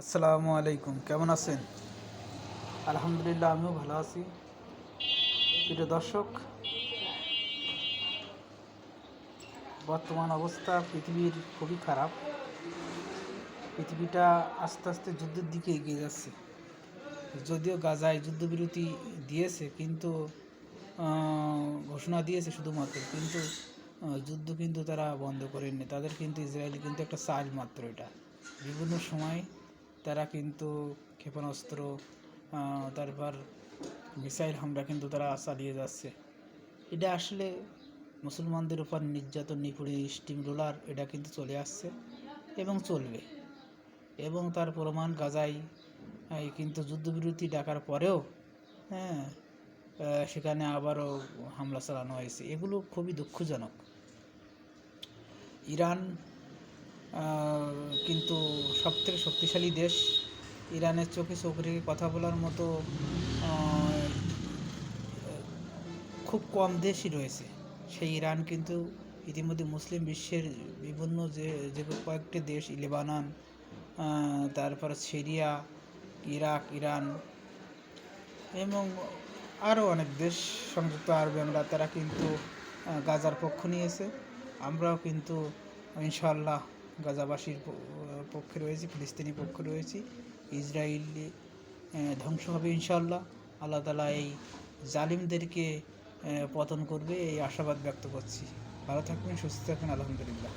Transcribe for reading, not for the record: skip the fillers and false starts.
আসসালামু আলাইকুম, কেমন আছেন? আলহামদুলিল্লাহ, আমিও ভালো আছি। প্রিয় দর্শক, বর্তমান অবস্থা পৃথিবীর খুবই খারাপ। পৃথিবীটা আস্তে আস্তে যুদ্ধের দিকে এগিয়ে যাচ্ছে। যদিও গাজায় যুদ্ধবিরতি দিয়েছে, কিন্তু ঘোষণা দিয়েছে শুধুমাত্র, কিন্তু যুদ্ধ কিন্তু তারা বন্ধ করেনি। তাদের কিন্তু ইসরায়েল কিন্তু একটা চাল মাত্র। এটা বিভিন্ন সময় তারা কিন্তু ক্ষেপণাস্ত্র, তারপর মিসাইল হামলা কিন্তু তারা চালিয়ে যাচ্ছে। এটা আসলে মুসলমানদের উপর নির্যাতন, নিপীড়ন, স্টিম রোলার এটা কিন্তু চলে আসছে এবং চলবে। এবং তার প্রমাণ গাজায় কিন্তু যুদ্ধবিরতি ডাকার পরেও হ্যাঁ সেখানে আবারও হামলা চালানো হয়েছে। এগুলো খুবই দুঃখজনক। ইরান কিন্তু সবথেকে শক্তিশালী দেশ। ইরানের চোখে চোখ রেখে কথা বলার মতো খুব কম দেশই রয়েছে। সেই ইরান কিন্তু ইতিমধ্যে মুসলিম বিশ্বের বিভিন্ন যে কয়েকটি দেশ, লেবানন, তারপর সিরিয়া, ইরাক, ইরান এবং আরও অনেক দেশ, সংযুক্ত আরব আমিরাত, তারা কিন্তু গাজার পক্ষ নিয়েছে। আমরাও কিন্তু ইনশাআল্লাহ গাজাবাসীর পক্ষে রয়েছি, ফিলিস্তিনি পক্ষে রয়েছি। ইসরায়েলি ধ্বংস হবে ইনশাআল্লাহ। আল্লাহ তাআলা এই জালিমদেরকে পতন করবে, এই আশাবাদ ব্যক্ত করছি। ভালো থাকবেন, সুস্থ থাকবেন, আলহামদুলিল্লাহ।